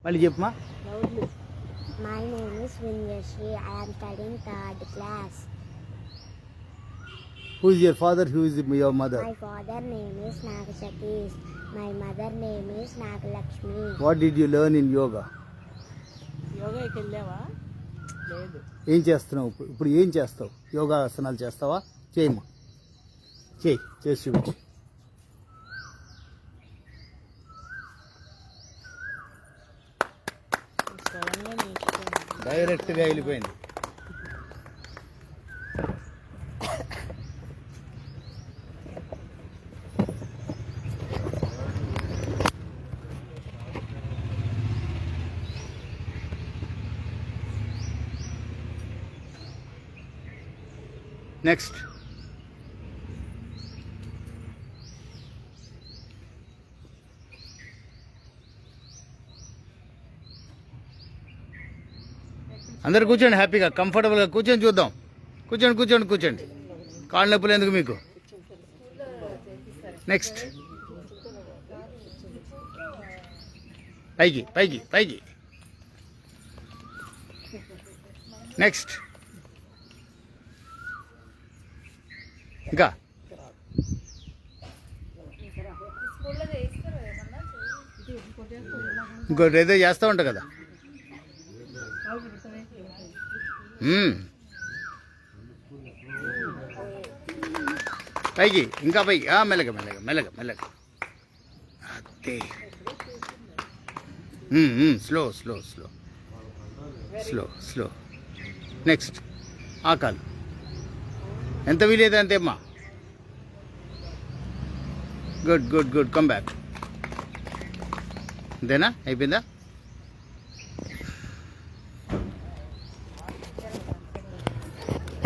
మళ్ళీ చెప్పమా. My name is Vinyashri. I am studying 3rd class. Who is your father? Who is your mother? My father name is Nagasatish. My mother name is Nagalakshmi. What did you learn in yoga? యోగాకి వెళ్ళావా? లేదు. ఏం చేస్తున్నావు ఇప్పుడు? ఏం చేస్తావు? యోగా ఆసనాలు చేస్తావా? చేయమ్మా, చేసి చూపించు. సడన్గా నేర్చుకున్నాను. డైరెక్ట్గా వెళ్ళిపోయింది. నెక్స్ట్ అందరు కూర్చోండి, హ్యాపీగా కంఫర్టబుల్గా కూర్చొని చూద్దాం. కూర్చోండి. కాళ్ళ నొప్పులు ఎందుకు మీకు? నెక్స్ట్ పైకి. నెక్స్ట్ ఇంకా ఇంకోటి ఏదో చేస్తూ ఉంటా కదా. పైకి, ఇంకా పైకి. మెల్లగా అదే. స్లో. నెక్స్ట్ ఆ కాలు ఎంత వీలేదు అంతే అమ్మా. గుడ్. Come back. అంతేనా? అయిపోయిందా?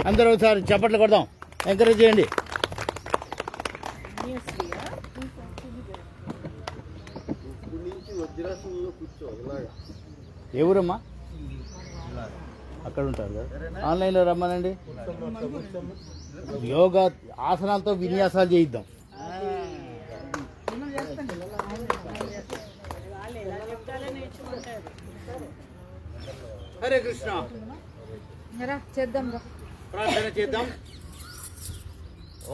అందరూ ఒకసారి చప్పట్లు కొడదాం, ఎంకరేజ్ చేయండి. ఏ ఊరమ్మా? అక్కడ ఉంటారు కదా. ఆన్లైన్లో రమ్మనండి. యోగా ఆసనాలతో విన్యాసాలు చేయిద్దాం. హరే కృష్ణ. ప్రార్థన చేద్దాం.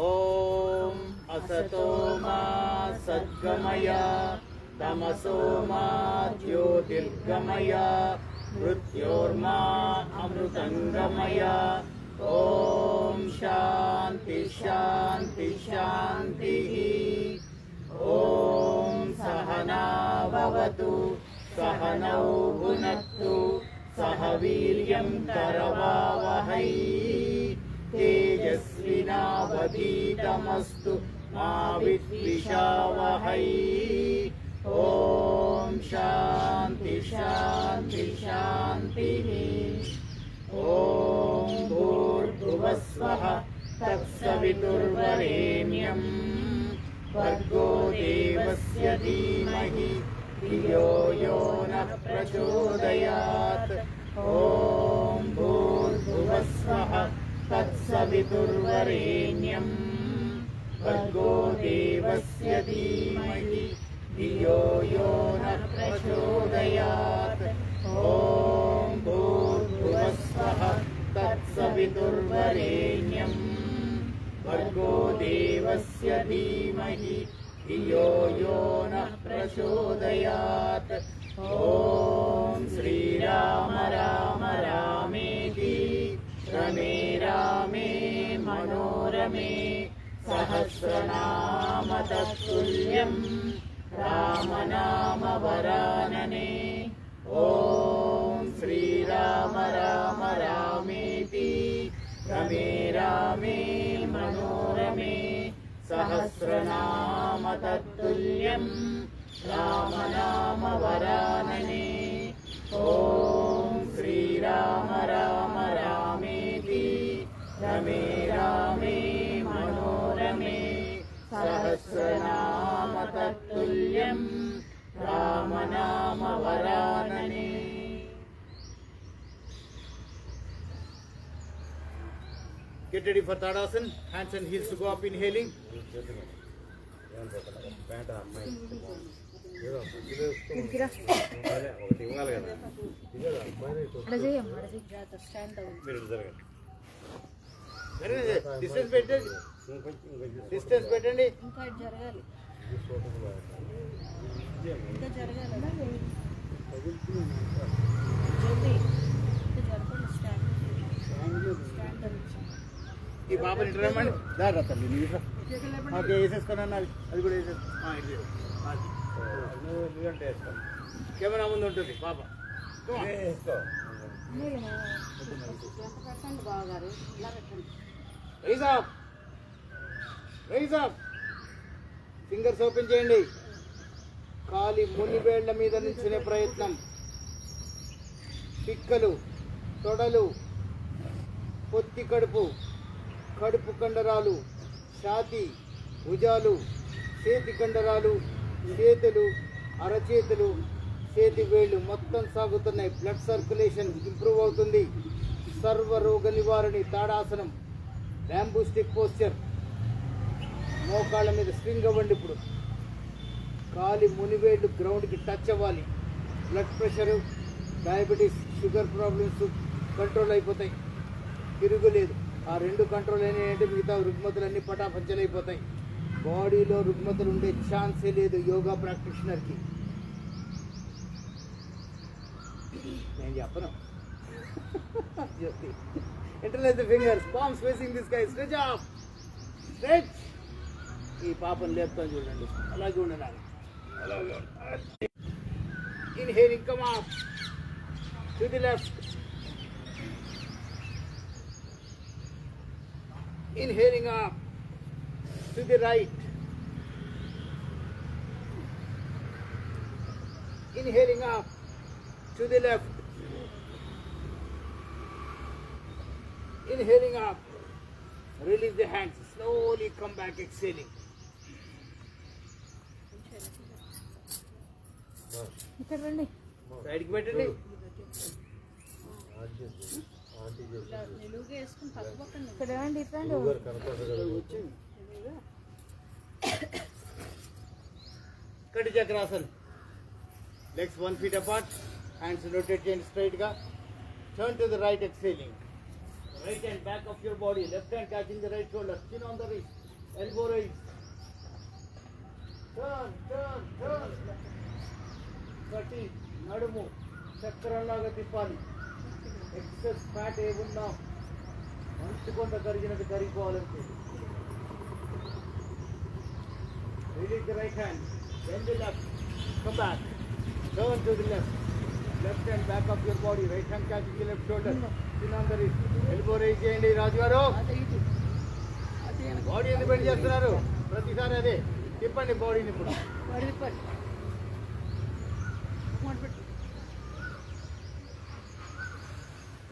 ఓం అసతో మా సద్గమయ తమసో మా జ్యోతిర్గమయ మృత్యోర్మా అమృతంగమయ. ఓం శాంతి. ఓం సహనా భవతు సహనౌ భునక్తు సహ వీర్యం కరవావహై తేజస్వినావధీతమస్తు మా విద్విషావహై. ఓం శాంతి. ఓం భూర్భువస్వః తత్సవితుర్వరేణ్యం భర్గో దేవస్య ధీమహి ధియో యో నః ప్రచోదయాత్. ఓం భూర్భువస్వః తత్సవితుర్వరేణ్యం భర్గో దేవస్య ధీమహి ధియో యో నః ప్రచోదయాత్. ఓం భూర్భువస్వః తత్సవితుర్వరేణ్యం భర్గో దేవస్య ధీమహి ధియో యో నః ప్రచోదయాత్. ఓం శ్రీరామ రామేతి రమే మనోరమే సహస్రనామ తత్తుల్యం రామనామ వరాననే. ఓం శ్రీరామ రామేతి రమే మనోరమే సహస్రనామ తత్తుల్యం రామనామ వరాననే. ఓం శ్రీరామ రామేతి రమే మనోరమే సహస్రనామ తత్తుల్యం రామనామ వరాననే. Get ready for Tadasana. Hands and heels to go up, inhaling. Distance పెట్టండి, డిస్టెన్స్ పెట్టండి. ఇంకా జరగాలి, ఇంకా జరగాలి. జ్యోతి ఇంకా జరగాలి. స్టాండ్ ఈ పాపని ఇటు రమ్మండి. దారా తల్లి నీ ఇట్లా ఓకే వేసేసుకొని అన్నది, అది కూడా వేసేసుకో. కెమెరా ముందు ఉంటుంది పాప. బావగారు ఇలా పెట్టండి. Raise up, raise up. Fingers open చేయండి. కాలి మునివేళ్ల మీద నుంచునే ప్రయత్నం. పిక్కలు, తొడలు, పొత్తి కడుపు, కడుపు కండరాలు, ఛాతీ, భుజాలు, చేతి కండరాలు, చేతులు, అరచేతులు, చేతి వేళ్ళు మొత్తం సాగుతున్నాయి. బ్లడ్ సర్క్యులేషన్ ఇంప్రూవ్ అవుతుంది. సర్వరోగ నివారణి తాడాసనం, బ్యాంబూ స్టిక్ పోస్చర్. మోకాళ్ళ మీద స్వింగ్ అవ్వండి. ఇప్పుడు కాలి మునివేళ్ళు గ్రౌండ్కి టచ్ అవ్వాలి. Blood pressure, diabetes, sugar problems control అయిపోతాయి. తిరుగులేదు. ఆ రెండు కంట్రోల్ అయినాయంటే మిగతా రుగ్మతులన్నీ పటాపంచలైపోతాయి. బాడీలో రుగ్మతులు ఉండే ఛాన్సే లేదు యోగా ప్రాక్టీషనర్కి. నేను చెప్పను. Interlace the fingers, palms facing the sky, stretch up, stretch. ఈ పాపను లేపుతాను చూడండి, అలాగే ఉండడానికి. Inhaling, come up to the left, inhaling up to the right, inhaling up to the left, inhaling up, release the hands, slowly come back, exhaling. ఇక్కడ రండి. సైడ్కి పెట్టండి. ఇలా నిలువుగా వేసుకుని పక్క పక్కన ఇక్కడ రండి. ఇట్రండి. కటి Chakrasan. Legs 1 feet apart, hands rotate and straight ga. Turn to the right, exhaling. Right hand back of your body, left hand catching the right shoulder, chin on the wrist, elbow raised. Turn, turn, turn. Kati, nadumu, చక్రంలాగా తిప్పాలి. Excess fat ఏమున్నా మంచి కొంత కరిగినట్టు కరిగిపోవాలంటే. Release the right hand, bend the left, come back, turn to the left. Left hand back of your body, right hand catching the left shoulder, chin on the wrist, elbow raise చేయండి. రాజు గారు body ఎందుకు bend చేస్తున్నారు? ప్రతిసారి అదే తిప్పండి బాడీని. ఇప్పుడు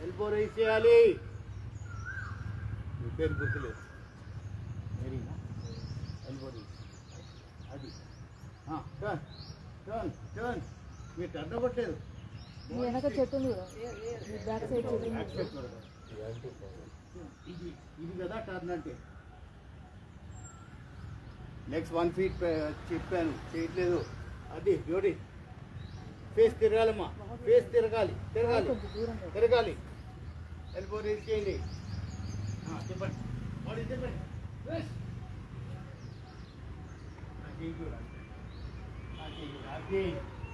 elbow rise చేయాలి. మీ పేరు గుర్తులేదు. వెరీనా ఎల్బో రైజ్. అది టర్న్ టర్న్ టర్న్. మీరు టర్న్ అవ్వట్లేదు. వెనక చెట్టు ఉంది కదా, బ్యాక్ సైడ్ చెట్టు. ఇది ఇది కదా టర్న్ అంటే. నెక్స్ట్ 1 feet చెప్పాను, చేయట్లేదు. అది జోడి. ఫేస్ తిరగాలమ్మా, ఫేస్ తిరగాలి, తిరగాలి, తిరగాలి. ఎల్బో రేజ్ చేయండి. చెప్పండి, బాడీ చెప్పండి.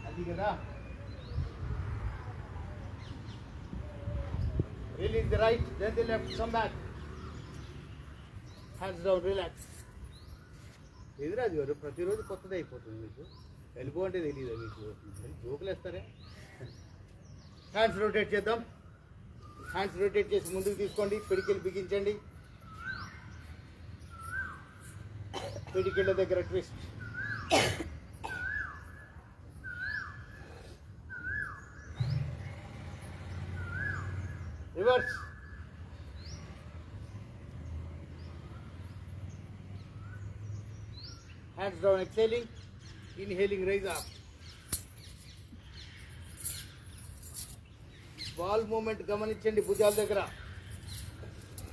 అది కదా. Release the right, then the left, come back. Hands down, relax. ఎదురాజు గారు ప్రతిరోజు కొత్తది అయిపోతుంది మీకు. ఎల్బో అంటే తెలియదా మీకు? జోకులు వేస్తారే. హ్యాండ్స్ రొటేట్ చేద్దాం. హ్యాండ్స్ రొటేట్ చేసి ముందుకు తీసుకోండి. పిడికిలు బిగించండి. పిడికిళ్ళ దగ్గర twist. Reverse. Hands down, exhaling, inhaling, raise up. Ball movement గమనించండి. భుజాల దగ్గర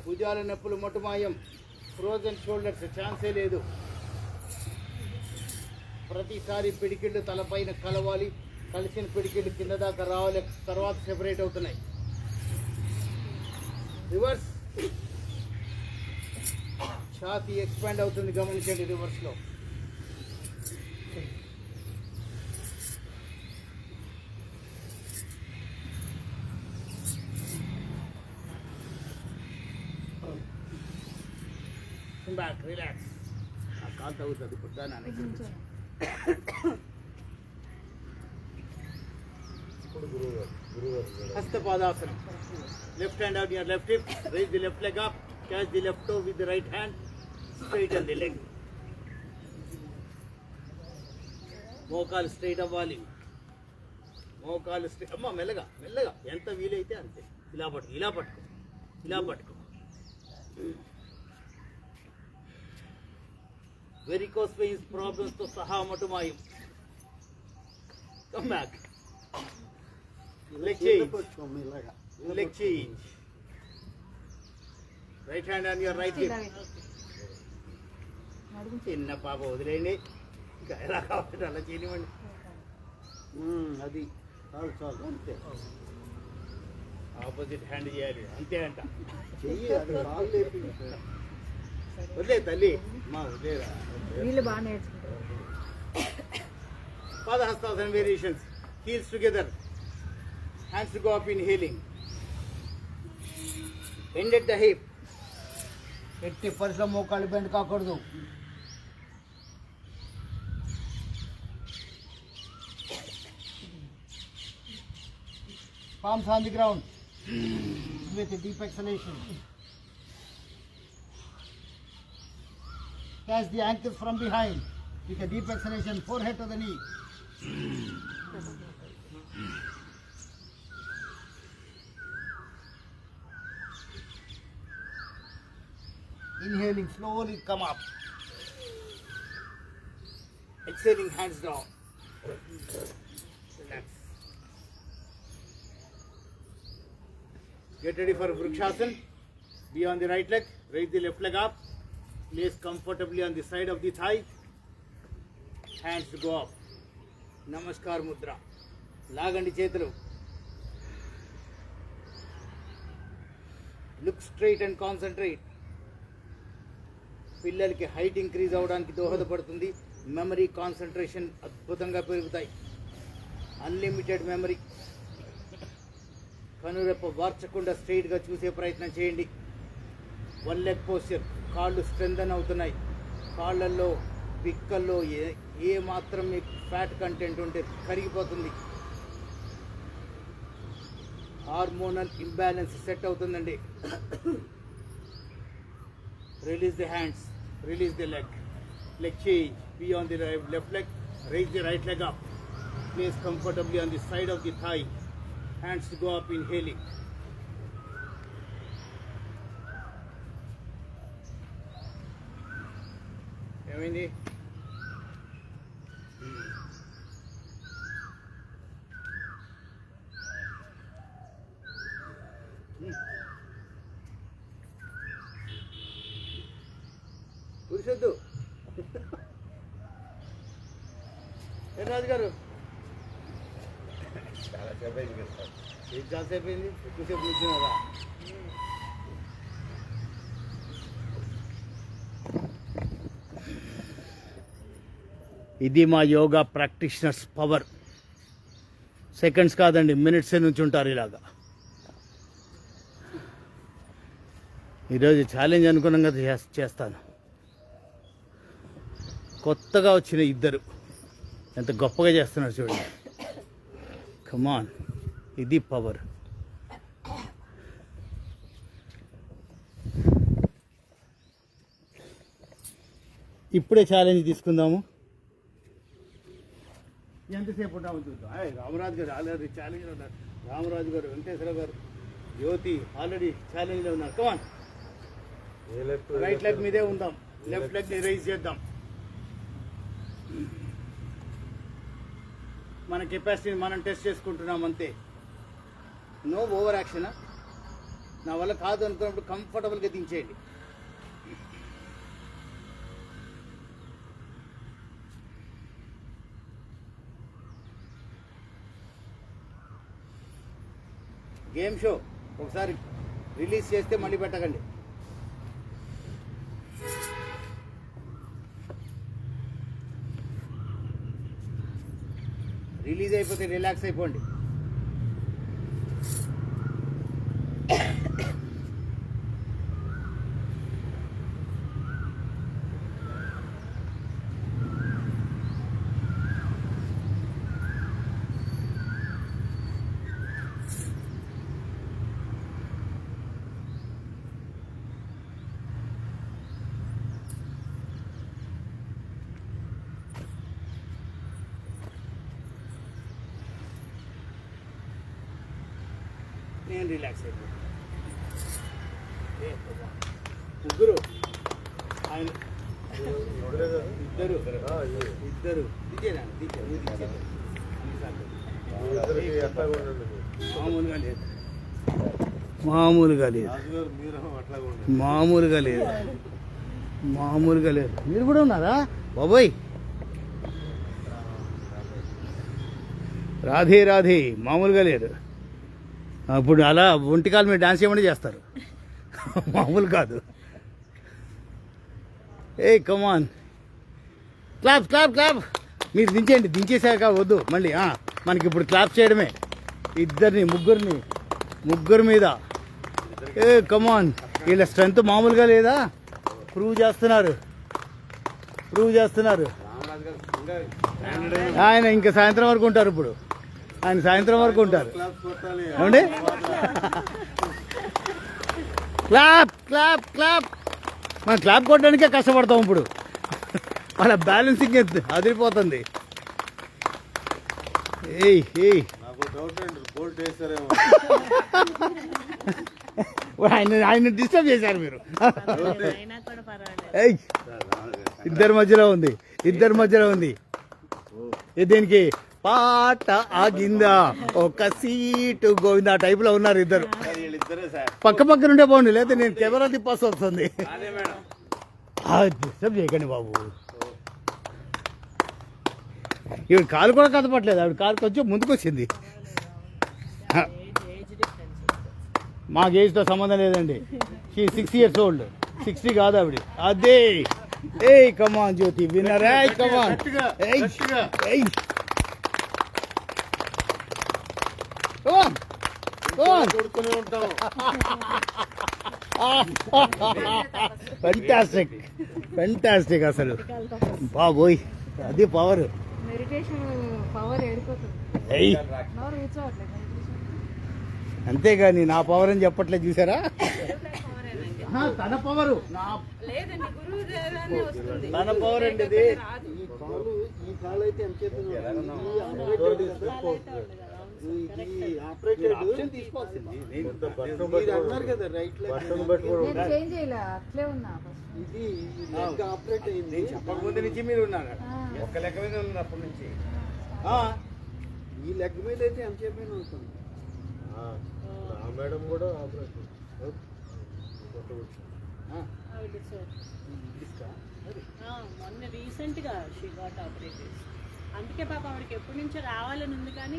భుజాల నొప్పులు మొట్టమాయం. ఫ్రోజన్ షోల్డర్స్ ఛాన్సే లేదు. ప్రతిసారి పిడికిళ్ళు తలపైన కలవాలి, కలిసిన పిడికిళ్ళు కింద దాకా రావాలి, తర్వాత సెపరేట్ అవుతున్నాయి. రివర్స్, ఛాతీ ఎక్స్పాండ్ అవుతుంది, గమనించండి రివర్స్లో. Back relax. ఆ కాలు తగ్గుతుంది ఇప్పుడు దాని హస్తపాదాసనం. Left hand out your left hip, raise the left leg up, catch the left toe with the right hand, straighten the leg. మోకాలు స్ట్రైట్ అవ్వాలి, మోకాలు స్ట్రైట్. అమ్మ మెల్లగా మెల్లగా, ఎంత వీలైతే అంతే. ఇలా పట్టుకో, ఇలా పట్టుకో, ఇలా పట్టుకో. వెరికోస్ వెయిన్స్ ప్రాబ్లమ్స్తో సహా మటుమాయం. Come back. Leg change, leg change. Right hand on your right hip. చిన్న పాప వదిలేయండి, ఇంకా ఎలా కాబట్టి అలా చేయనివ్వండి. అది చాలు చాలు, అంతే. ఆపోజిట్ హ్యాండ్ చేయాలి, అంతే అంట. వదిలే తల్లి, మా వదిలేరా. వీళ్ళు బాగా నేర్చుకుంటారు. Padahastasana variations. Heels together, hands to go up inhaling. Bend at the hip. ఎట్టి పరిశ్రమ మోకాళ్ళు బెండ్ కాకూడదు. Palms on the ground with a deep exhalation. Catch the ankles from behind with a deep exhalation, forehead to the knee. Inhaling, slowly come up. Exhaling, hands down. Relax. Get ready for Vrikshasana. Be on the right leg. Raise the left leg up. Place comfortably on the side of the thigh. Hands to go up. Namaskar Mudra. Lagandi Chetulu. Look straight and concentrate. పిల్లలకి height increase అవడానికి దోహదపడుతుంది. Memory, concentration అద్భుతంగా పెరుగుతాయి. Unlimited memory. కనురెప్ప వార్చకుండా స్ట్రైట్గా చూసే ప్రయత్నం చేయండి. One leg posture. కాళ్ళు స్ట్రెంథన్ అవుతున్నాయి. కాళ్ళల్లో, పిక్కల్లో ఏ మాత్రం మీకు ఫ్యాట్ కంటెంట్ ఉంటే కరిగిపోతుంది. హార్మోనల్ ఇంబ్యాలెన్స్ సెట్ అవుతుందండి. Release the hands, release the leg. Leg change. Be on the left leg. Raise the right leg up. Place comfortably on the side of the thigh. Hands to go up, inhaling. ఏమైంది? పురుషొద్దు. ఏ రాజు గారు, చాలాసేపు అయింది కదా. ఏం చాలాసేపు అయింది? ఎక్కువసేపు కూర్చున్నారా? ఇది మా యోగా ప్రాక్టీషనర్స్ పవర్. సెకండ్స్ కాదండి, మినిట్సే నుంచి ఉంటారు ఇలాగా. ఈరోజు ఛాలెంజ్ అనుగుణంగా చేస్తాను. కొత్తగా వచ్చిన ఇద్దరు ఎంత గొప్పగా చేస్తున్నారు చూడండి. కమాన్, ఇది పవర్. ఇప్పుడే ఛాలెంజ్ తీసుకుందాము. ఎంతసేపు ఉంటామో చూద్దాం. రామరాజు గారు ఆల్రెడీ ఛాలెంజ్లో ఉన్నారు. రామరాజు గారు, వెంకటేశ్వర గారు, జ్యోతి ఆల్రెడీ ఛాలెంజ్లో ఉన్నారు. కమాన్, రైట్ లెగ్ మీదే ఉందాం. లెఫ్ట్ లెగ్ని రైజ్ చేద్దాం. మన కెపాసిటీని మనం టెస్ట్ చేసుకుంటున్నాం అంతే. No over action. నా వల్ల కాదు అనుకున్నప్పుడు కంఫర్టబుల్గా దించేయండి. గేమ్ షో ఒకసారి రిలీజ్ చేస్తే మళ్ళీ పెట్టకండి. రిలీజ్ అయిపోతే రిలాక్స్ అయిపోండి. నేను రిలాక్స్ అయిపోయాను. ముగ్గురు ఆయన ఇద్దరు దిగేనా మామూలుగా లేదు, మామూలుగా లేదు, మామూలుగా లేదు, మామూలుగా లేదు. మీరు కూడా ఉన్నారా బాబోయ్? రాధే రాధే, మామూలుగా లేదు. అప్పుడు అలా ఒంటికాల మీద డాన్స్ చేయమని చేస్తారు, మామూలు కాదు. ఏ కమాన్, క్లాప్ క్లాప్ క్లాప్. మీరు దించేయండి, దించేసాక వద్దు మళ్ళీ. మనకి ఇప్పుడు క్లాప్ చేయడమే, ఇద్దరిని ముగ్గురు మీద. ఏ కమాన్, వీళ్ళ స్ట్రెంత్ మామూలుగా లేదా? ప్రూవ్ చేస్తున్నారు. ఆయన ఇంకా సాయంత్రం వరకు ఉంటారు. ఇప్పుడు ఆయన సాయంత్రం వరకు ఉంటారు. ఏమండి? Clap clap clap. మనం క్లాప్ కొట్టడానికే కష్టపడతాం ఇప్పుడు. వాళ్ళ బ్యాలెన్సింగ్ అదిరిపోతుంది. ఏయ్ ఏయ్, ఆయన డిస్టర్బ్ చేశారు మీరు. ఏయ్, ఇద్దరి మధ్యలో ఉంది. దీనికి పాట ఆగిందా, ఒక సీటు గోవిందా టైపులో ఉన్నారు ఇద్దరు. పక్క ఉండే బాగుంది, లేదా నేను కెమెరా తిప్పాల్సి వస్తుంది. డిస్టర్బ్ చేయకండి బాబు. ఇవి కాలు కూడా కదపట్లేదు. ఆవిడ కాలు కొంచెం ముందుకు వచ్చింది. మాకు ఏజ్తో సంబంధం లేదండి. 6 years old, 60 కాదు ఆవిడ. అదే ఏ కమాన్ జ్యోతి విన్నర్. కమాన్ ఫెంటాస్టిక్ అసలు బాబోయ్, అది పవర్. అంతేగాని నా పవర్ అని చెప్పట్లేదు, చూసారా? తన పవరు, తన పవర్ అండి ఇది. చెప్పకముందు నుంచి మీరు ఉన్నారు, ఒక్క లెక్క మీద ఉన్నారు అప్పటి నుంచి. ఈ లెక్క మీద అయితే ఎంతసేపు ఉంటుంది. మేడం కూడా మొన్న రీసెంట్ గా షీ గాట్ ఆపరేటెడ్. అందుకే పాప ఆవిడకి ఎప్పటి నుంచో రావాలని ఉంది, కానీ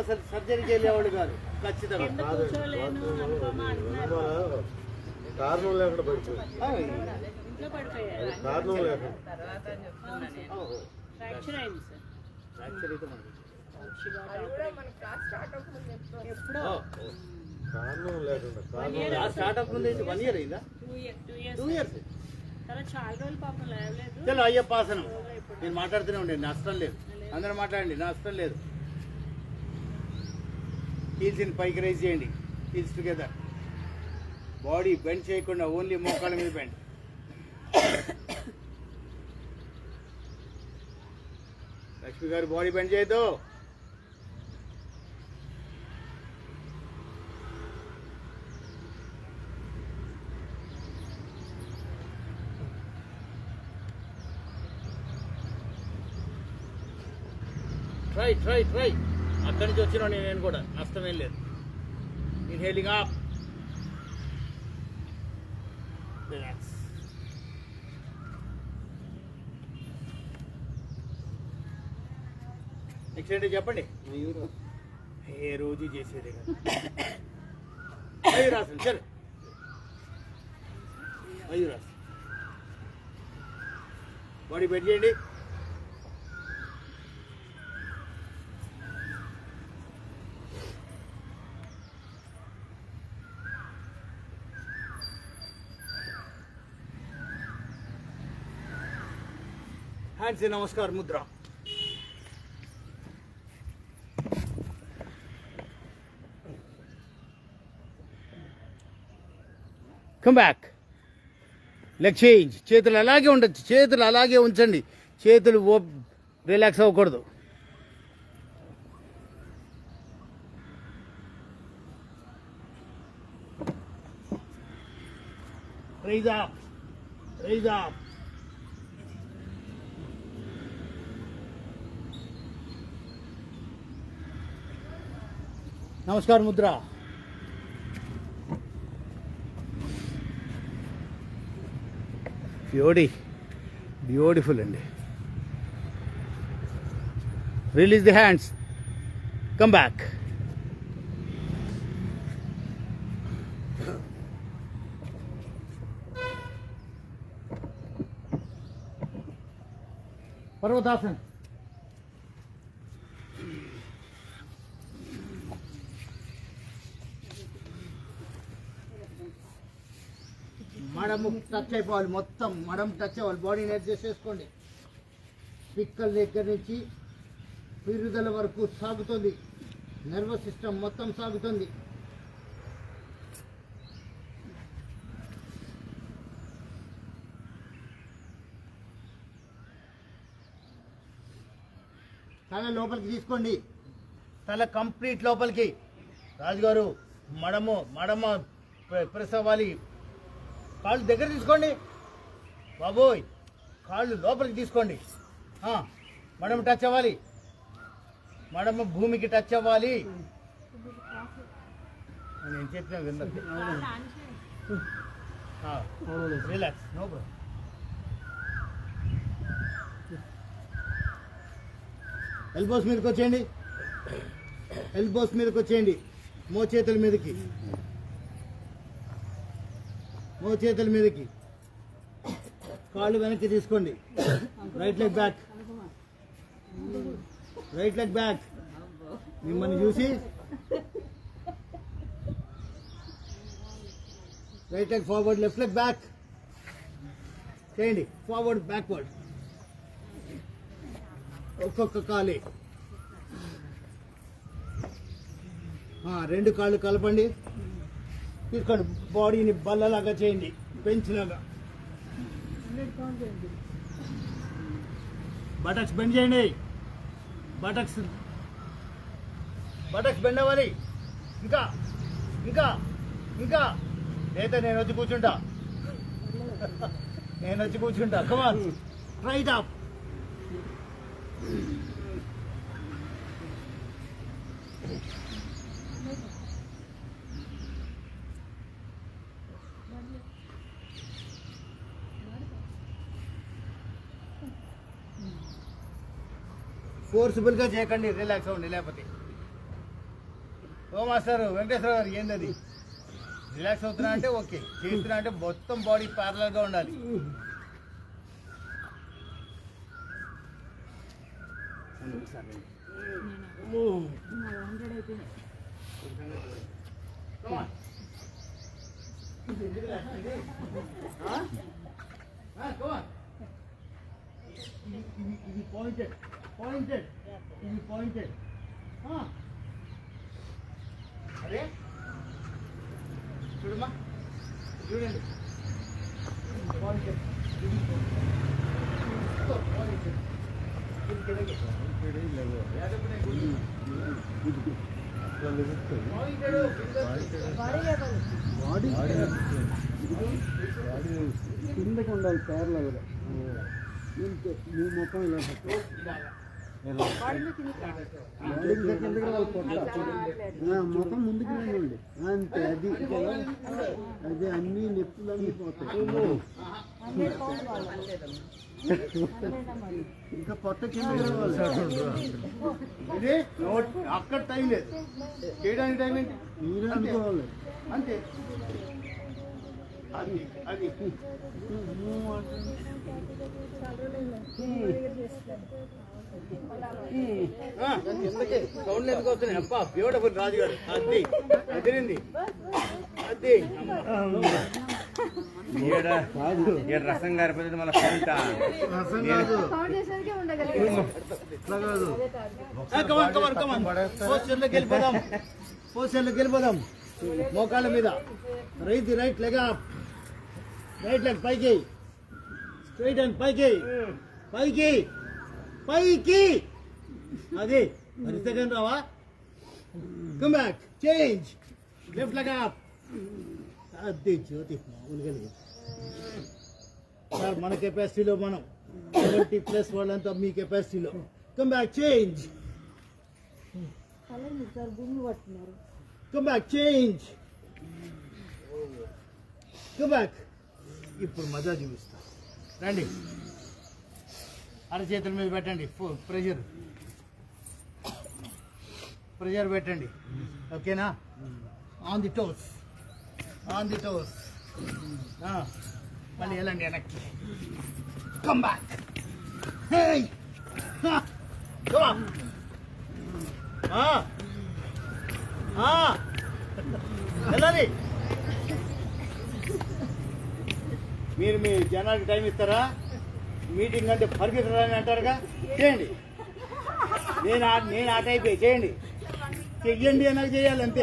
అసలు సర్జరీ చేయలేవాడు కాదు. ఖచ్చితంగా కూర్చోలేను అనుకోమా అంటున్నారు. ఇంట్లో పడిపోయారు. ఫ్రాక్చర్ అయింది సార్. ఎప్పుడో స్టార్ట్ అవ్వకుండా 1 year అయిందా? 2 years. చాలా రోజులు పాపం లేవలేదు. చలో అయ్యప్పాసనం. నేను మాట్లాడుతూనే ఉండే, నష్టం లేదు. అందరూ మాట్లాడండి, నష్టం లేదు. హీల్స్ని పైకి రైజ్ చేయండి, హీల్స్ టుగెదర్. బాడీ బెండ్ చేయకుండా ఓన్లీ మోకాళ్ళ మీద బెండ్. లక్ష్మి గారు బాడీ బెండ్ చేయొద్దు. ట్రై. అక్కడి నుంచి వచ్చినా నేను కూడా, నష్టమేం లేదు. Inhaling up, relax. నెక్స్ట్ ఏంటి చెప్పండి. ఏ రోజు చేసేదే కదా. మయూరాసన్ చల్. మయూరాసన్. బాడీ బెండ్ చేయండి. Hands in namaskar mudra. Come back. Leg change. చేతులు అలాగే ఉండొచ్చు, చేతులు అలాగే ఉంచండి, చేతులు రిలాక్స్ అవ్వకూడదు. Raise up, raise up. Namaskar mudra. Beautiful అండి. Release the hands. Come back. Parvatasan. మడము టచ్ అయిపోవాలి, మొత్తం మడం టచ్ అవ్వాలి. బాడీని అడ్జస్ట్ చేసుకోండి. పిక్కల దగ్గర నుంచి పిరుదల వరకు సాగుతుంది. నర్వస్ సిస్టమ్ మొత్తం సాగుతుంది. తల లోపలికి తీసుకోండి, తల కంప్లీట్ లోపలికి. రాజుగారు మడమ ప్రెస్ అవ్వాలి. కాళ్ళు దగ్గర తీసుకోండి బాబోయ్, కాళ్ళు లోపలికి తీసుకోండి. మడమ టచ్ అవ్వాలి, మడమ భూమికి టచ్ అవ్వాలి. నేను చెప్పిన విన్నది. Relax, no problem. ఎల్బోస్ మీదకి వచ్చేయండి, ఎల్బోస్ మీదకి వచ్చేయండి. మోచేతుల మీదకి, మోచేతుల మీదకి. కాళ్ళు వెనక్కి తీసుకోండి. Right leg back, right leg back. మిమ్మల్ని చూసి right leg forward, left leg back చేయండి. Forward, backward. ఒక్కొక్క కాలే. రెండు కాళ్ళు కలపండి, తీసుకోండి. బాడీని బల్లలాగా చేయండి, బెంచ్ లాగా. బటక్స్ బెండ్ చేయండి. బటక్స్ బెండ్ అవ్వాలి. ఇంకా ఇంకా ఇంకా. లేదా నేను వచ్చి కూర్చుంటా, నేను వచ్చి కూర్చుంటా. కమాన్, రైట్ అప్. ఫోర్సిబుల్ గా చేయకండి, రిలాక్స్ అవ్వండి. లేకపోతే ఓ మాస్టర్ వెంకటేశ్వర గారు ఏంటది, రిలాక్స్ అవుతున్నా అంటే ఓకే, చేస్తున్నా అంటే మొత్తం బాడీ ప్యారలల్ గా ఉండాలి. ఇది పాయింటెడ్, పాయింటెడ్, ఇది పాయింటెడ్. అరే చూడమ్మా, చూడండి. పాయింటెడ్, ఇది పాయింటెడ్. కిందకి ఉండాలి, ప్యారలల్ గా. మీ ముఖం ఇలా ముఖం ముందుకు రండి అంతే. అది అది అన్ని నొప్పులన్నీ పోతాయి. ఇంకా పొట్ట కింద రావాలి. ఇది అక్కడ టైం లేదు, చేయడానికి టైం ఏంటి? మీరే అనుకోవాలి. అంతే. అది అది సౌండ్ ఎందుకు వస్తున్నాయి? అబ్బా బ్యూటిఫుల్ రాజుగారు. అది అదిరింది. అది రసం గారిపోతుంది మళ్ళీ రసం కాదు, ఇట్లా కాదు. పోస్టర్లోకి వెళ్ళిపోదాం, పోస్టర్లోకి వెళ్ళిపోదాం. మోకాళ్ళ మీద right leg up, right leg పైకి, స్ట్రైట్ అండ్ పైకి, పైకి పైకి. అది మరి సెకండ్ రావా? Come back, change, left leg up. అది జ్యోతి మామూలుగా లేదు సార్. మన కెపాసిటీలో మనం 70+ వాళ్ళంతా మీ కెపాసిటీలో. Come back, change, come back, change, come back. ఇప్పుడు మజా చూపిస్తా. రండి, అరచేతుల మీద పెట్టండి, ప్రెషర్ పెట్టండి. ఓకేనా? On the toes, on the toes. మళ్ళీ వెళ్ళండి వెనక్కి. కమ్ బ్యాక్, హే, కమ్ వెళ్ళాలి. మీరు మీ జనానికి టైం ఇస్తారా? మీటింగ్ అంటే పరిగెత్తరా అని అంటారుగా. చేయండి. నేను ఆ టైప్ చేయండి, చెయ్యండి అన్నది చేయాలి అంతే.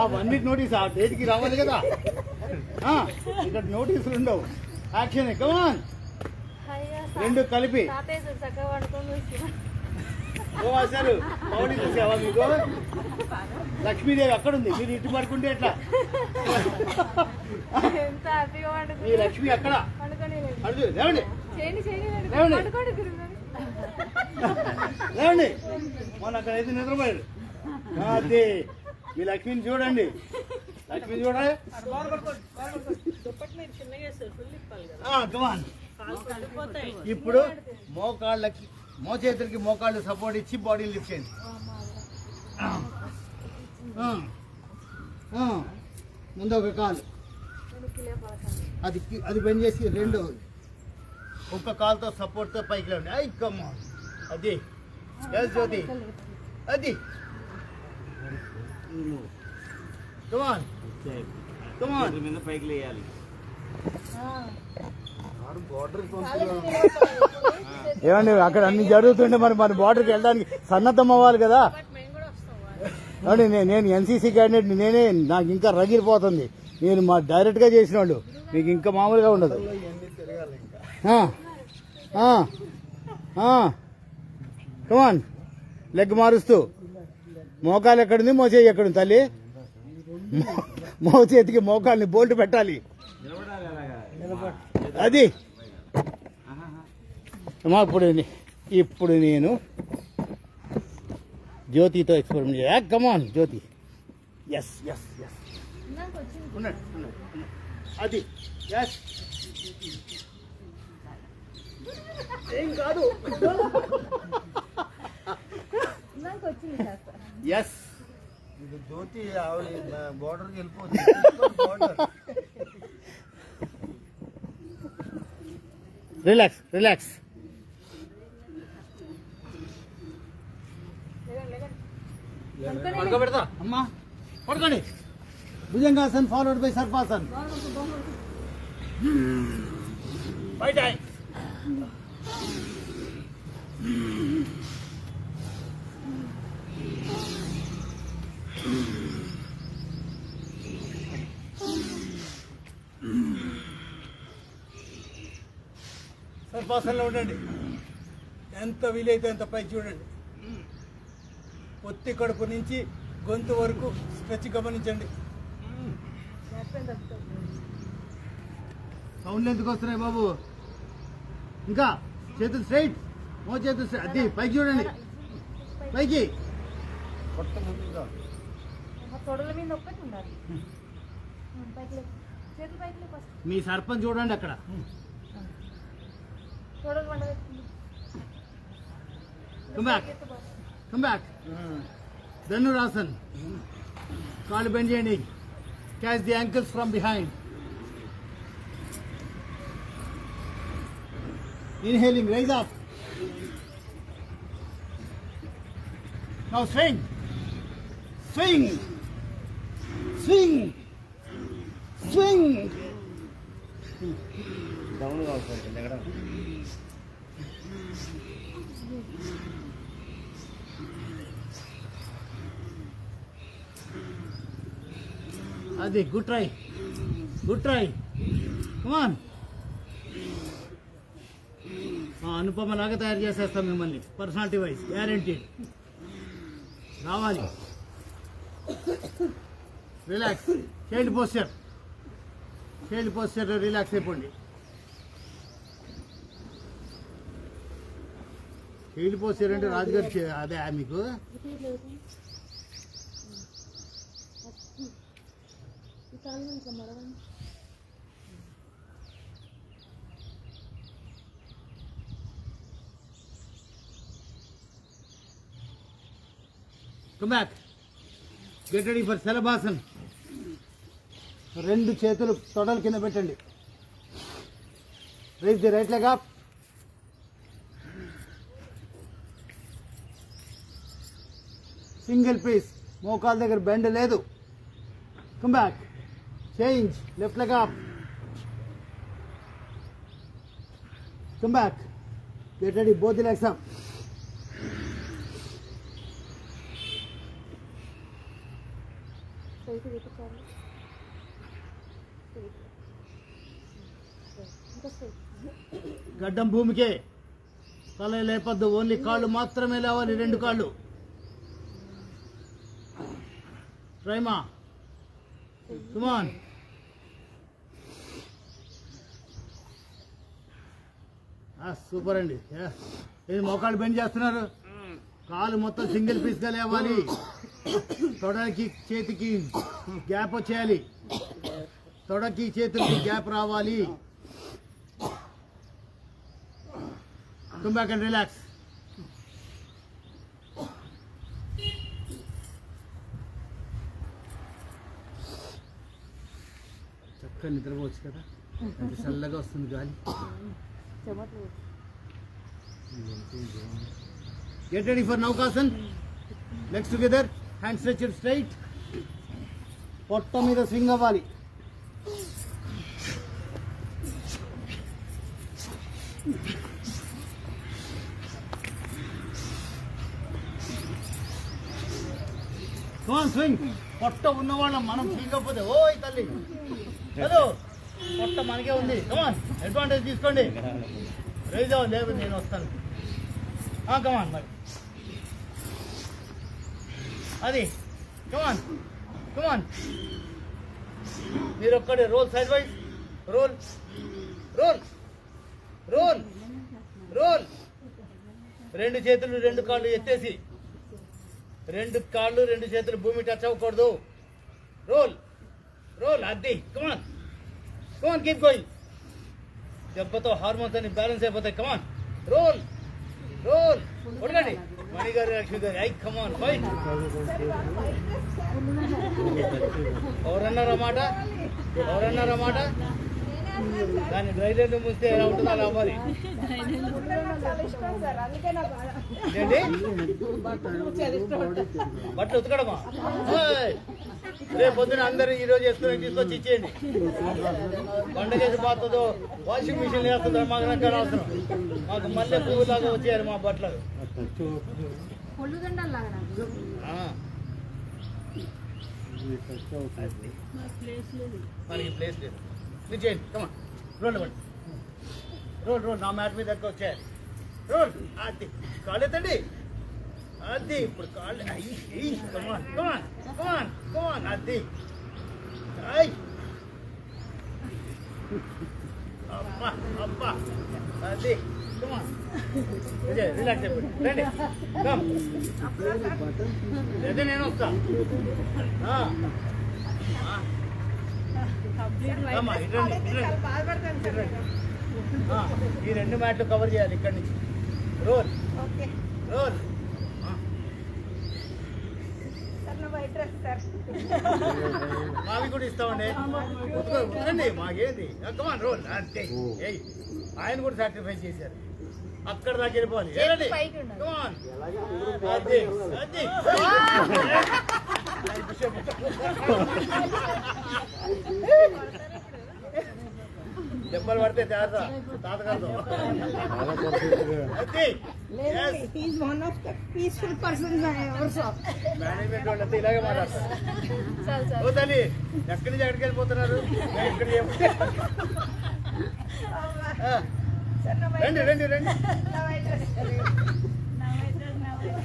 ఆ 1 వీక్ నోటీస్ ఆ డేట్కి రావాలి కదా. ఇక్కడ నోటీసులు ఉండవు. యాక్షన్, కమాన్. రెండు కలిపి. ఓ అసలు పౌడి చూసావా మీకు? లక్ష్మీదేవి అక్కడ ఉంది, మీరు ఇటు పడుకుంటే ఎట్లా? మీ లక్ష్మి అక్కడ. అడుగు, లేవండి లేవండి. మొన్న అక్కడ అయితే నిద్రపోయాడు. అదే మీ లక్ష్మిని చూడండి, లక్ష్మిని చూడండి. కమాన్. ఇప్పుడు మోకాళ్ళకి, మోచేతులకి మోకాళ్ళు సపోర్ట్ ఇచ్చి బాడీ లిఫ్ట్ చేయండి. ముందు ఒక కాలు అది బెండ్ చేసి రెండో ఒక్క కాలుతో సపోర్ట్తో పైకి లేండి. I come on. అది ఎస్ జ్యోతి, అది కమాన్ కమాన్. మీద పైకి లేయాలి. ఏమండి అక్కడ అన్ని జరుగుతుంటే మరి మన బార్డర్కి వెళ్ళడానికి సన్నద్ధం అవ్వాలి కదా. ఏమండి నేను ఎన్సీసీ క్యాండిడేట్, నేనే, నాకు ఇంకా రగిలిపోతుంది. నేను మా డైరెక్ట్గా చేసిన వాళ్ళు, మీకు ఇంకా మామూలుగా ఉండదు. కమాన్, లెగ్ మారుస్తూ. మోకాలు ఎక్కడుంది, మోచేయి ఎక్కడుంది తల్లి? మోచేతికి మోకాల్ని బోల్ట్ పెట్టాలి. అది ఇప్పుడు నేను జ్యోతితో ఎక్స్పెరిమెంట్ చేయ. కమాన్ జ్యోతి, ఎస్ ఎస్ ఎస్, అది ఎస్, ఏం కాదు. ఎస్, ఇది జ్యోతి బోర్డర్కి వెళ్ళిపోతుంది. Relax relax. పడుకోబెడతా అమ్మా, పడుకోండి. Bhujangasan followed by Sarpasan. బయట సర్పాసన్లో ఉండండి. ఎంత వీలైతే అంత పైకి చూడండి. పొత్తి కడుపు నుంచి గొంతు వరకు స్ట్రెచ్ గమనించండి. సౌండ్ ఎందుకు వస్తున్నాయి బాబు? ఇంకా చేతులు స్ట్రైట్, మో చేతులు స్ట్రైట్. అది పైకి చూడండి, పైకి. మీ సర్పంచ్ చూడండి అక్కడ. Come back. Come back. Dhanurasana. కాళ్ళు బెండ్ చేయండి. Catch the ankles from behind. Inhaling, raise up. Now swing. Swing. Swing. Swing. Down కావాలి దిగడం. అది good try. Good try. Come on. Anupama లాగా తయారు చేసేస్తాం మిమ్మల్ని పర్సనాలిటీ వైజ్ గ్యారెంటీడ్. రావాలి. Relax. Child posture. Child posture relax అయిపోండి. చైల్డ్ పోస్చర్ అంటే రాజుగారు అదే మీకు Come back. Get ready for Salabhasan. రెండు చేతులు తొడల కింద పెట్టండి. Raise the right leg up. Single piece. మోకాల దగ్గర బెండ్ లేదు. Come back. Change. Left leg up. Come back. Get ready. Both the legs up. గడ్డం భూమికే. తల లేపద్దు. ఓన్లీ కాళ్ళు మాత్రమే లేవాలి. రెండు కాళ్ళు. ట్రైమా. కమాన్. సూపర్ అండి. ఇది మోకాళ్ళు బెండ్ చేస్తున్నారు. కాలు మొత్తం సింగిల్ పీస్గా లేవాలి. తొడకి చేతికి గ్యాప్ వచ్చేయాలి. తొడకి చేతులకి గ్యాప్ రావాలి. Come back and relax. చక్కగా నిద్రపోవచ్చు కదా. అది చల్లగా వస్తుంది గాలి. Get ready for Naukasan. Legs together. Hands stretched straight. పొట్ట మీద స్వింగ్ అవ్వాలి. స్వింగ్. పొట్ట ఉన్నవాళ్ళం మనం స్వింగ్ అవ్వకపోతే ఓయ్ తల్లి హలో పొట్ట మనకే ఉంది. కమాన్ అడ్వాంటేజ్ తీసుకోండి. రైజ్ అవ్వ లేదు నేను వస్తాను. కమాన్ మరి అది కమాన్ కమాన్. మీరు ఒక్కడే roll side wise. Roll roll roll roll. రెండు చేతులు రెండు కాళ్ళు ఎత్తేసి. రెండు కాళ్ళు రెండు చేతులు భూమి టచ్ అవ్వకూడదు. Roll roll. అది కమాన్ కమాన్. Keep going. దెబ్బతో హార్మోన్స్ అన్ని బ్యాలెన్స్ అయిపోతాయి. Come on role role. కొడగండి మణి గారు లక్ష్మి గారు. I come on fight. ఎవరన్నారా మాట? ఎవరన్నారా మాట? దాన్ని డ్రైలర్లు ముందే ఎలా ఉంటుందో అలా అవ్వాలి. బట్టలు ఉతకడమా? రేపు పొద్దున అందరూ ఈరోజు వేసుకుని తీసుకొచ్చి ఇచ్చేయండి. పండుగ చేసి పోతుందో వాషింగ్ మిషన్ వేస్తుందో మాకు రకాల అవసరం. మాకు మళ్ళీ పువ్వులాగా వచ్చేయాలి మా బట్టలు. మనకి ప్లేస్ లేదు. మీరు చేయండి. కమా రోల్ ఇవ్వండి. Roll roll. నా మ్యాట్ మీద దగ్గర వచ్చేయాలి. రోల్. అది కాళ్ళు ఎత్తండి. అది ఇప్పుడు కాళ్ళు. కమాన్ కమాన్ కమాన్ కమాన్. అది అబ్బా అబ్బా. అది కమాన్. రిలాక్స్ అయిపోయింది. రండి కమ్. లేదా నేను వస్తా. అమ్మా ఇట్రండి ఇట్రండి. ఈ 2 మ్యాట్లు కవర్ చేయాలి ఇక్కడి నుంచి. Roll okay roll. సార్ నా వైట్ డ్రెస్ సార్. మావి కూడా ఇస్తామండి. ఉతకండి మాకేంది. కమాన్ రోల్ అంతే. ఏయ్ ఆయన కూడా సాక్రిఫైస్ చేశారు. అక్కడ దాకా వెళ్ళిపోవాలి. వెళ్ళండి. Come on. అది అది దెబ్బలు పడితే తాతగారు అది He's one of the peaceful persons I ever saw. Management వాళ్ళంతా ఇలాగే మాట్లాడతారు. ఓ తల్లి ఎక్కడి నుంచి ఎక్కడికి వెళ్ళిపోతున్నారు? ఇక్కడ రండి రండి రండి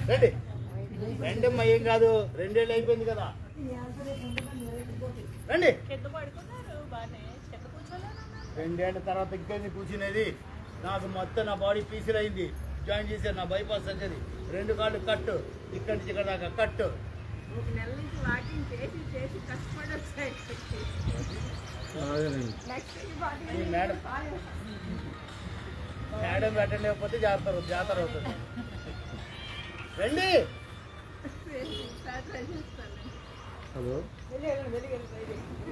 రండి రండి అమ్మా. ఏం కాదు, 2 ఏళ్ళు అయిపోయింది కదా. రండి. కింద పడుకున్నారు బానే, కింద కూర్చోలేనా? 2 ఏళ్ళ తర్వాత ఇంకేంది కూర్చునేది. నాకు మొత్తం నా బాడీ పీసులు అయింది. జాయిన్ చేశారు నా బైపాస్ సర్జరీ. 2 కాళ్ళు కట్టు, ఇక్కడి నుంచి ఇక్కడ దాకా కట్టు. 1 నెల నుంచి వాకింగ్ చేసి చేసి కష్టపడి వచ్చాయి. నెక్స్ట్ ఈ మేడం మేడం అటెండ్ లేకపోతే జాతర అవుతుంది. రండి. హలో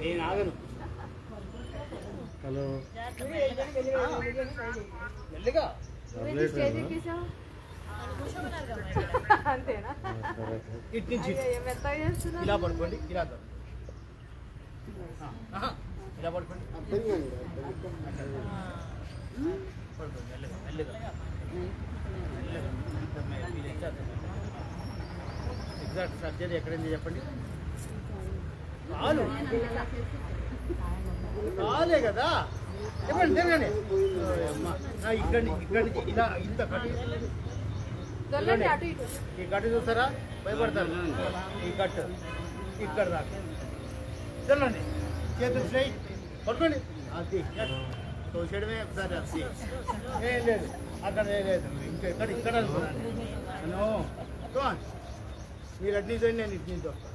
నేను ఆగను. హలో మెల్లిగా అంతేనా? ఇటు నుంచి ఇలా పడుకోండి. ఇలా కాదు. ఇలా పడుకోండి. పడుకోండి మెల్లిగా మెల్లిగా ఎగ్జాక్ట్ సర్జరీ ఎక్కడైంది చెప్పండి. కాలే కదా చెప్పండి. తిరగండి. ఇక్కడి నుంచి ఇలా ఇంత కట్టు. ఈ కట్టు చూస్తారా? భయపడతారు. ఈ కట్టు ఇక్కడ దాకా చల్లండి. చేతులు స్ట్రైట్ పట్టుకోండి. అది తోసేయడమే ఒకసారి. అది ఏం లేదు అక్కడ ఏం లేదు. ఇంకా ఇక్కడ అనుకున్నాను. మీరు అటు నుంచి నేను ఇటు నుంచి వస్తాను.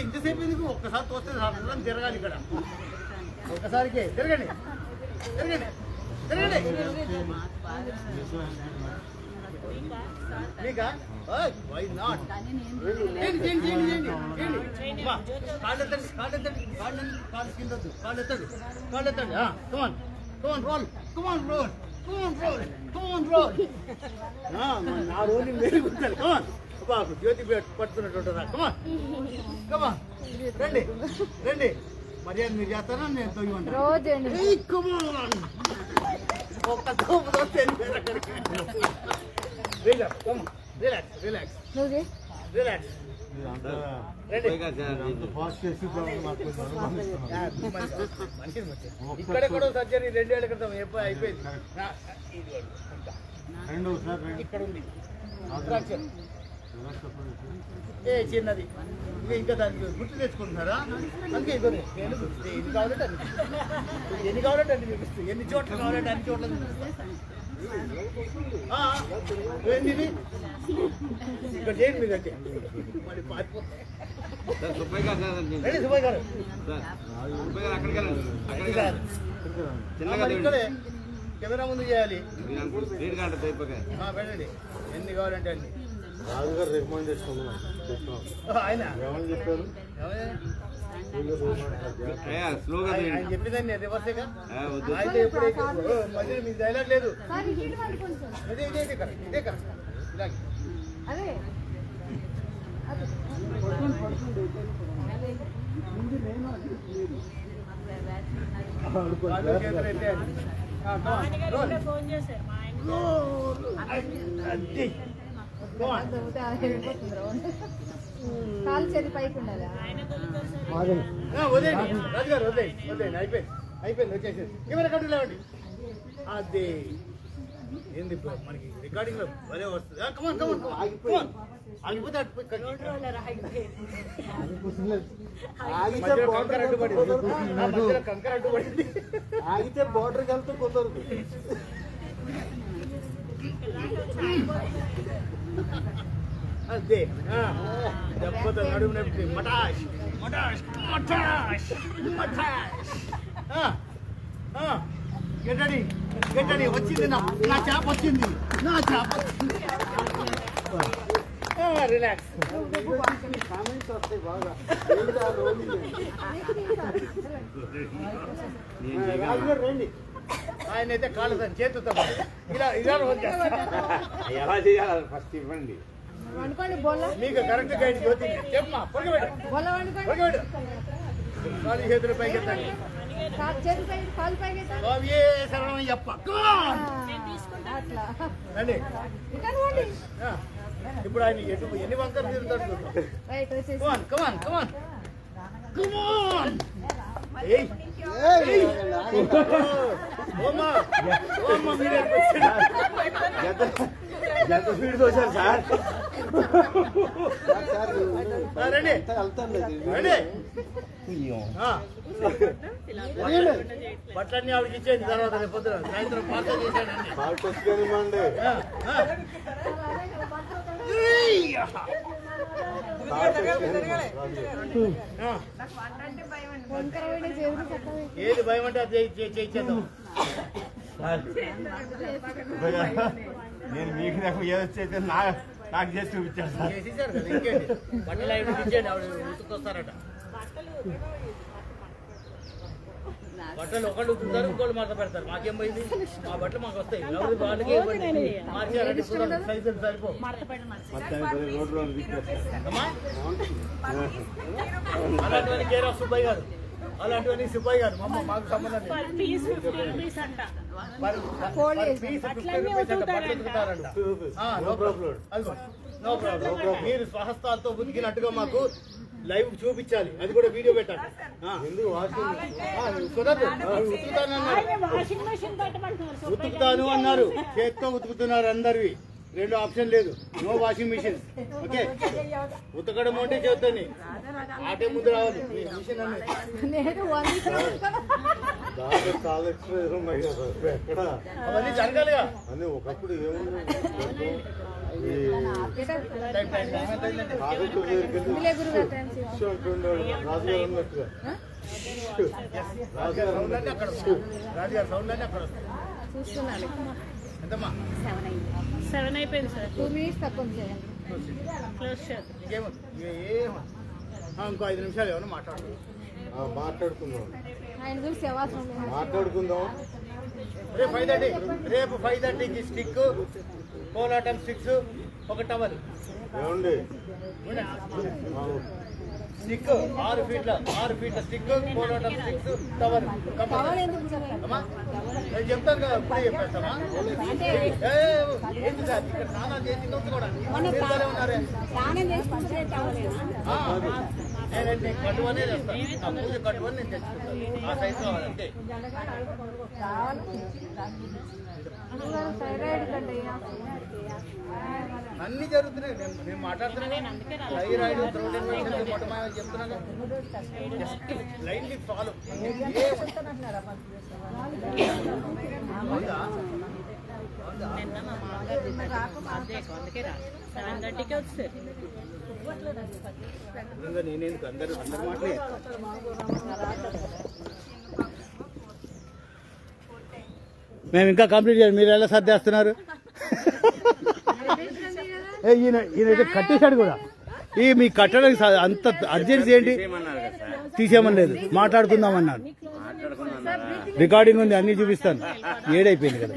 ఇంతసేపు ఎందుకు? ఒక్కసారి తోస్తే తిరగాలి ఇక్కడ. ఒక్కసారికి తిరగండి తిరగండి తిరగండి. మీకా? Why not? కాళ్ళు కింద కాళ్ళెత్తండి కాళ్ళెత్తండి. Come on come on roll come on roll come on roll come on roll. నా రోల్ వేరుగుంటాను. కమాన్ బాబు జ్యోతి పడుతున్నట్టు కమాన్ కమాన్. రండి రండి. మర్యాద మీరు చేస్తారా? నేను తొయ్యమంటాను. కమాన్ ఒక్క తోపు తోస్తే రిలాక్స్ రిలాక్స్ రిలాక్స్ రిలాక్స్. ఇక్కడ కూడా సర్జరీ 2 ఏళ్ల క్రితం ఎప్పుడు అయిపోయింది. ఇక్కడ ఉంది ఏ చిన్నది. ఇంకా దానికి గుర్తు తెచ్చుకుంటున్నారా? అందుకే ఇదో ఎన్ని కావాలంటే అన్ని ఎన్ని కావాలంటే అన్ని చూపిస్తాయి. ఎన్ని చోట్ల కావాలంటే అన్ని చోట్ల ఏంటిది ఇక్కడ చేయండి. మీ దగ్గర మరి పారిపోతాయి. సుబ్బయ్య గారు ఇక్కడే కెమెరా ముందు చేయాలి. వెళ్ళండి. ఎన్ని కావాలంటే అన్ని. రాజుగారు రికమెండేషన్ ఆయన ఏమని చెప్పారు? ఆయన చెప్పిందండి రివర్సేగా. అయితే ఎప్పుడైతే మధ్యలో మీ డైలాగ్ లేదు. ఇదే ఇదే ఇదే కరెక్ట్ ఇదే కరెక్ట్. ఇలాగే ఫోన్ చేశారు మా ఆయన. కాలు చేతి పైకి ఉండాలి. వదిలేండి రాజుగారు వదిలేండి వదిలేండి. అయిపోయింది అయిపోయింది వచ్చేసేది. కెమెరా కట్టు లేవండి. అదే ఏంది మనకి రికార్డింగ్ లో భలే వస్తుంది. కమాన్ కమాన్ ఆగిపోతే కంకర అడ్డుపడింది. కంకర అడ్డుపడింది. ఆగితే బార్డర్కి వెళ్తే కుదరదు. అదే దెబ్బతో నడుము నొప్పి మటాష్ మటాష్ మటాష్ మటాష్. గెట్ రెడీ వచ్చింది నా చేప వచ్చింది రిలాక్స్. కామెంట్స్ వస్తాయి బాగా. రాజుగారు రండి. ఆయన అయితే కాళ్ళు సార్ చేతుతో ఇలా రోల్ చేస్తారు. ఎలా చేయాలి ఫస్ట్ ఇవ్వండి. మీకు కరెక్ట్ గైడ్ జ్యోతి చెప్పమా పొరగబెట్టు కాలు చేతులు పైకి ఎత్తండి. స్వామియే శరణమయ్యప్ప. రండి. ఇప్పుడు ఆయన ఎన్ని వంకలు తిరుగుతాడు. కమాన్ ఏయ్ ఎంత స్పీడ్ వచ్చారు సార్. రండి వెళ్తాను రండి. బట్టలన్నీ ఆవిడకి ఇచ్చేయండి. తర్వాత రేపు పొద్దున సాయంత్రం పార్సల్ చేశాడండి. పార్క్ వచ్చుకోనివ్వండి. ఏది భయం అంటే అది చేయించేద్దాం. నేను మీకు నాకు ఏదొచ్చైతే నాకు చేసి చూపించాను సార్. చేసేసారు కదా ఇంకేంటి. బట్టలు ఆవిడకి ఇచ్చేయండి. ఆవిడ ఉతుకొస్తారట. బట్టలు ఒకళ్ళు ఉతుకుతారు ఇంకోళ్ళు మడత పెడతారు. మాకేం పోయింది. మా బట్టలు మాకు వస్తాయి. ఎవరు వాళ్ళకి మార్చారంటే సైజులు సరిపో. రోడ్లో అమ్మా అలాంటివన్నీ కేర్ ఆఫ్ సుబ్బయ్య గారు. అలాంటివన్నీ సుబ్బయ్య గారు. మాకు సంబంధం లేదు. పీస్ 50 రూపీస్ అంట. No problem. మీరు స్వహస్తాలతో ఉతికినట్టుగా మాకు లైవ్ చూపించాలి. అది కూడా వీడియో పెట్టాలి. ఎందుకు వాషింగ్ కుదరదు. ఉతుకుతానన్నారు. Washing machine పెట్టమంటున్నారు. ఉతుకుతాను అన్నారు. చేత్తో ఉతుకుతున్నారు అందరివి. రెండు ఆప్షన్ లేదు. No washing machine. ఓకే ఉతకడం అంటే చేద్దాన్ని ఆటే ముందు రావాలి. మిషన్ దాంట్లో చాలా ఎక్స్ప్రెస్ ఉన్నాయి కదా ఎక్కడ అవన్నీ జరగాలిగా. అని ఒకప్పుడు ఏముంది రాజుగారు ఉన్నట్టుగా రాజుగారు సౌండ్ అన్నీ అక్కడ వస్తాయి. ఎంతమ్మా 7 అయిపోయింది సార్. 2 minutes తక్కువ చేయండి. క్లోజ్ చేద్దాం. ఇంకో 5 నిమిషాలు ఏమన్నా మాట్లాడు. మాట్లాడుకుందాం ఆయన గురించి సేవాశ్రమం మాట్లాడుకుందాం. రేపు 5:30కి స్టిక్ కోలాటం స్టిక్స్ ఒక టవల్ ఏమండి స్టిక్ 6 ఫీట్ల స్టిక్ కోలాటం స్టిక్స్ టవల్ అమ్మా నేను చెప్తాను కదా. ఇప్పుడే చెప్పేస్తామా. ఏంటి సార్ ఇక్కడ స్నానాలు చేసి కూడా ఉన్నారే. నేను కట్టువనే చేస్తాను. నా పూజ కట్టువని నేను తెచ్చుకుంటాను. ఆ సైజు కావాలి అంతే. అన్ని జరుగుతున్నాయి. నేను మాట్లాడుతున్నాను. థైరాయిడ్ థ్రోట్ ఇన్ఫెక్షన్ మొట్టమొదటి చెప్తున్నాను. జస్ట్ లైన్లీ ఫాలో. నిన్న మా మామగారు అందుకే రా 7:30కి వచ్చారు. నేనేందుకు అందరూ మాట్లాడే మేము ఇంకా కంప్లీట్ చేయాలి. మీరు ఎలా సర్దేస్తున్నారు. ఈయన కట్టేశాడు కూడా. ఈ మీ కట్టడానికి అంత అర్జెన్సీ ఏంటి. తీసేయమని లేదు. మాట్లాడుకుందామన్నారు. రికార్డింగ్ ఉంది. అన్ని చూపిస్తాను. ఏడైపోయింది కదా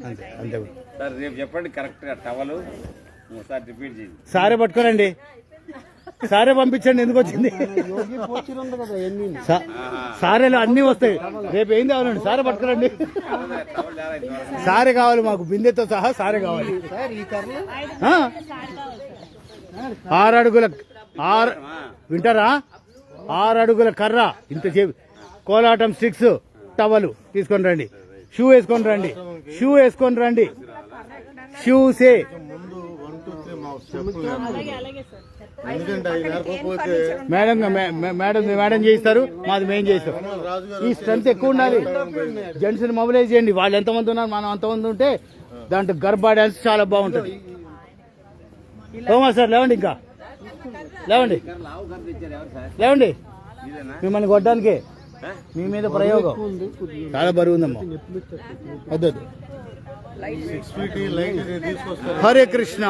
అంతే అంతే. సార్ రేపు చెప్పండి కరెక్ట్ గా టవలు ఒకసారి రిపీట్ చేయండి. సారే పట్టుకోరండి. సారే పంపించండి. ఎందుకు వచ్చింది సారేలో అన్ని వస్తాయి. రేపు ఏం కావాలండి. సారే పట్టుకోరండి. సారే కావాలి మాకు. బిందెతో సహా సారే కావాలి. 6 అడుగుల వింటారా 6 అడుగుల కర్ర ఇంత చేపి కోలాటం స్టిక్స్ టవలు తీసుకొని రండి. షూ వేసుకొని రండి. షూసే ముందు 1 2 3 చెప్పులు అలాగే సార్. ఎందుకంటే అవి నేర్పకపోతే మేడం చేయిస్తారు. మాది మేము చేయిస్తాం. ఈ స్ట్రెంత్ ఎక్కువ ఉండాలి. జెంట్స్ ని మొబిలైజ్ చేయండి. వాళ్ళు ఎంతమంది ఉన్నారు మనం అంతమంది ఉంటే దాంట్లో గర్భా డాన్స్ చాలా బాగుంటుంది. ఓమా సార్ లేవండి. ఇంకా లేవండి లావు కర్ర తెచ్చారు ఎవరు సార్? లేవండి ఇదేనా? మిమ్మల్ని కొట్టడానికి మీ మీద ప్రయోగం చాలా బరువు ఉందమ్మా వద్దు 6 feet లైట్ తీసుకొస్తారు. హరే కృష్ణ.